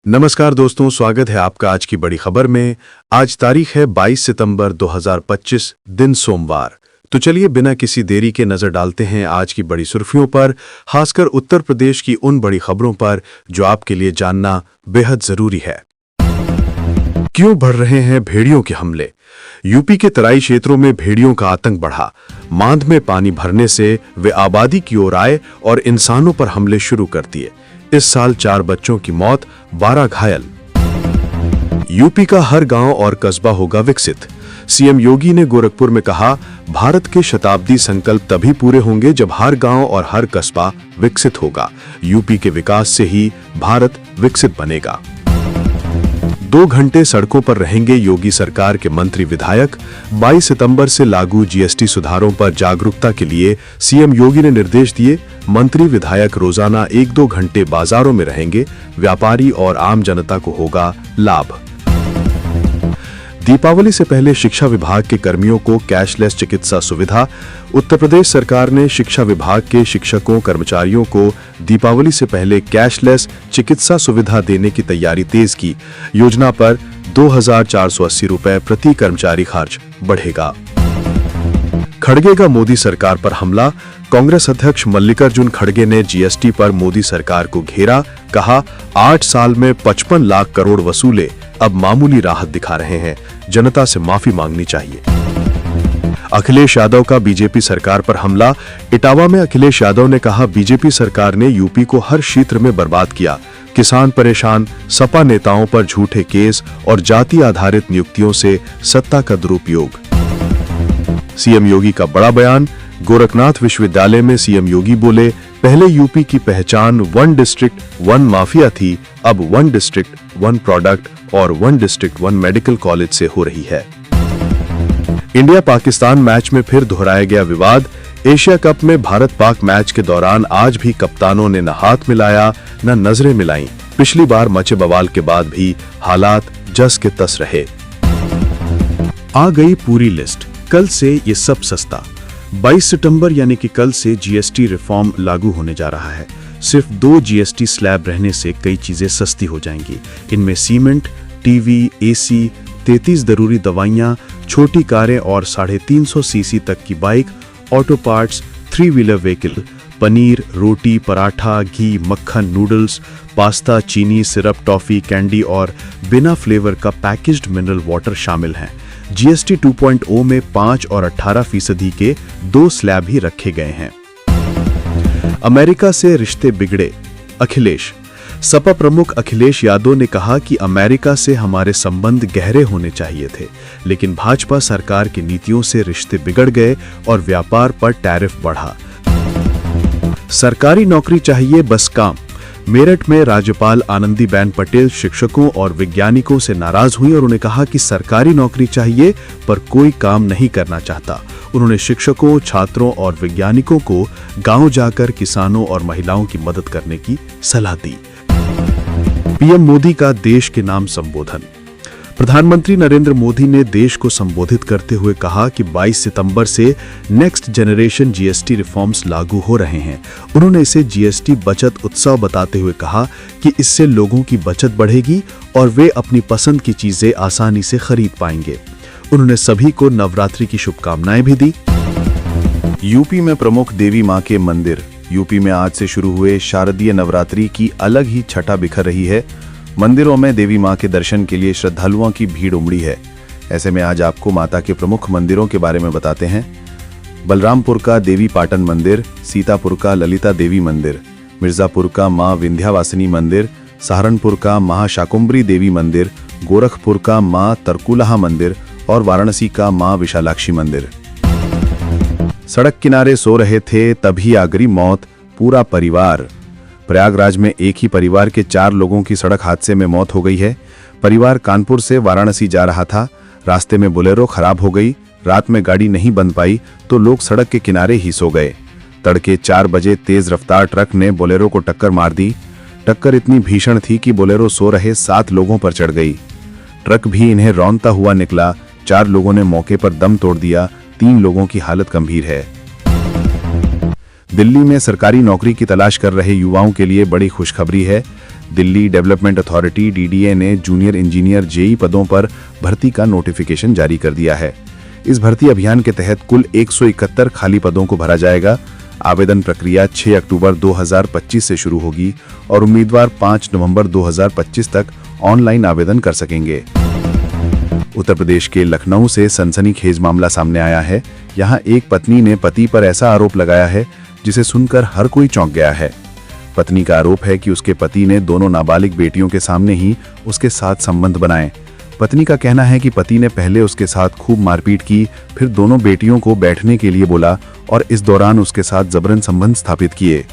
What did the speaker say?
नमस्कार दोस्तों, स्वागत है आपका आज की बड़ी खबर में। आज तारीख है 22 सितंबर 2025, दिन सोमवार। तो चलिए बिना किसी देरी के नजर डालते हैं आज की बड़ी सुर्खियों पर, खासकर उत्तर प्रदेश की उन बड़ी खबरों पर जो आपके लिए जानना बेहद जरूरी है। क्यों बढ़ रहे हैं भेड़ियों के हमले? यूपी के तराई क्षेत्रों में भेड़ियों का आतंक बढ़ा। मांद में पानी भरने से वे आबादी की ओर आए और इंसानों पर हमले शुरू कर दिए। इस साल 4 बच्चों की मौत, 12 घायल। यूपी का हर गांव और कस्बा होगा विकसित। सीएम योगी ने गोरखपुर में कहा, भारत के शताब्दी संकल्प तभी पूरे होंगे जब हर गांव और हर कस्बा विकसित होगा। यूपी के विकास से ही भारत विकसित बनेगा। 2 घंटे सड़कों पर रहेंगे योगी सरकार के मंत्री विधायक। 22 सितंबर से लागू जीएसटी सुधारों पर जागरूकता के लिए सीएम योगी ने निर्देश दिए। मंत्री विधायक रोजाना 1-2 घंटे बाजारों में रहेंगे। व्यापारी और आम जनता को होगा लाभ। दीपावली से पहले शिक्षा विभाग के कर्मियों को कैशलेस चिकित्सा सुविधा। उत्तर प्रदेश सरकार ने शिक्षा विभाग के शिक्षकों कर्मचारियों को दीपावली से पहले कैशलेस चिकित्सा सुविधा देने की तैयारी तेज की। योजना पर 2,480 रुपए प्रति कर्मचारी खर्च बढ़ेगा। खड़गे का मोदी सरकार पर हमला। कांग्रेस अध्यक्ष मल्लिकार्जुन खड़गे ने जीएसटी पर मोदी सरकार को घेरा। कहा, 8 साल में 55 लाख करोड़ वसूले, अब मामूली राहत दिखा रहे हैं, जनता से माफी मांगनी चाहिए। अखिलेश यादव का बीजेपी सरकार पर हमला। इटावा में अखिलेश यादव ने कहा, बीजेपी सरकार ने यूपी को हर क्षेत्र में बर्बाद किया। किसान परेशान, सपा नेताओं पर झूठे केस और जाति आधारित नियुक्तियों से सत्ता का दुरुपयोग। सीएम योगी का बड़ा बयान। गोरखनाथ विश्वविद्यालय में सीएम योगी बोले, पहले यूपी की पहचान 1 डिस्ट्रिक्ट 1 माफिया थी, अब 1 डिस्ट्रिक्ट 1 प्रोडक्ट और 1 डिस्ट्रिक्ट 1 मेडिकल कॉलेज से हो रही है। इंडिया पाकिस्तान मैच में फिर दोहराया गया विवाद। एशिया कप में भारत पाक मैच के दौरान आज भी कप्तानों ने न हाथ मिलाया न नजरें मिलाईं। पिछली बार मचे बवाल के बाद भी हालात जस के तस रहे। आ गई पूरी लिस्ट। कल से ये सब सस्ता। 22 सितंबर यानी कि कल से जीएसटी रिफॉर्म लागू होने जा रहा है। सिर्फ 2 जीएसटी स्लैब रहने से कई चीजें सस्ती हो जाएंगी। इनमें सीमेंट, टीवी, एसी, 33 जरूरी दवाइयां, छोटी कारें और 350 सीसी तक की bike, auto parts, 3 wheeler vehicle, paneer, रोटी, पराठा, घी, मक्खन, नूडल्स, पास्ता, चीनी, सिरप, टॉफी, कैंडी और बिना फ्लेवर का पैकेज्ड मिनरल वाटर शामिल हैं। जीएसटी 2.0 में 5 और 18% के 2 स्लैब ही रखे गए हैं। अमेरिका से रिश्ते बिगड़े। अखिलेश। सपा प्रमुख अखिलेश यादव ने कहा कि अमेरिका से हमारे संबंध गहरे होने चाहिए थे, लेकिन भाजपा सरकार की नीतियों से रिश्ते बिगड़ गए और व्यापार पर टैरिफ बढ़ा। सरकारी नौकरी चाहिए, बस काम। मेरठ में राज्यपाल आनंदीबेन पटेल शिक्षकों और वैज्ञानिकों से नाराज हुई और उन्हें कहा कि सरकारी नौकरी चाहिए पर कोई काम नहीं करना चाहता। उन्होंने शिक्षकों, छात्रों और वैज्ञानिकों को गांव जाकर किसानों और महिलाओं की मदद करने की सलाह दी। पीएम मोदी का देश के नाम संबोधन। प्रधानमंत्री नरेंद्र मोदी ने देश को संबोधित करते हुए कहा कि 22 सितंबर से नेक्स्ट जनरेशन जीएसटी रिफॉर्म्स लागू हो रहे हैं। उन्होंने इसे जीएसटी बचत उत्सव बताते हुए कहा कि इससे लोगों की बचत बढ़ेगी और वे अपनी पसंद की चीजें आसानी से खरीद पाएंगे। उन्होंने सभी को नवरात्रि की शुभकामनाएं भी दी। यूपी में प्रमुख देवी मां के मंदिर। यूपी में आज से शुरू हुए शारदीय नवरात्रि की अलग ही छटा बिखर रही है। मंदिरों में देवी मां के दर्शन के लिए श्रद्धालुओं की भीड़ उमड़ी है। ऐसे में आज आपको माता के प्रमुख मंदिरों के बारे में बताते हैं। बलरामपुर का देवी पाटन मंदिर, सीतापुर का ललिता देवी मंदिर, मिर्जापुर का मां विंध्यावासिनी मंदिर, सहारनपुर का महाशाकुंभरी देवी मंदिर, गोरखपुर का मां तरकुलहा मंदिर और वाराणसी का मां विशालाक्षी मंदिर। सड़क किनारे सो रहे थे तभी आ गई मौत, पूरा परिवार। प्रयागराज में एक ही परिवार के 4 लोगों की सड़क हादसे में मौत हो गई है। परिवार कानपुर से वाराणसी जा रहा था। रास्ते में बोलेरो खराब हो गई। रात में गाड़ी नहीं बन पाई तो लोग सड़क के किनारे ही सो गए। तड़के 4 बजे तेज रफ्तार ट्रक ने बोलेरो को टक्कर मार दी। टक्कर इतनी भीषण थी कि बोलेरो सो रहे 7 लोगों पर चढ़ गई। ट्रक भी इन्हें रौंदता हुआ निकला। 4 लोगों ने मौके पर दम तोड़ दिया। 3 लोगों की हालत गंभीर है। दिल्ली में सरकारी नौकरी की तलाश कर रहे युवाओं के लिए बड़ी खुशखबरी है। दिल्ली डेवलपमेंट अथॉरिटी डीडीए ने जूनियर इंजीनियर जेई पदों पर भर्ती का नोटिफिकेशन जारी कर दिया है। इस भर्ती अभियान के तहत कुल 171 खाली पदों को भरा जाएगा। आवेदन प्रक्रिया 6 अक्टूबर 2025 से शुरू होगी और उम्मीदवार 5 नवंबर 2025 तक ऑनलाइन आवेदन कर सकेंगे। उत्तर प्रदेश के लखनऊ से सनसनीखेज मामला सामने आया है। यहाँ एक पत्नी ने पति पर ऐसा आरोप लगाया है जिसे सुनकर हर कोई चौंक गया है। पत्नी का आरोप है कि उसके पति ने दोनों नाबालिग बेटियों के सामने ही उसके साथ संबंध बनाए। पत्नी का कहना है कि पति ने पहले उसके साथ खूब मारपीट की, फिर दोनों बेटियों को बैठने के लिए बोला और इस दौरान उसके साथ जबरन संबंध स्थापित किए।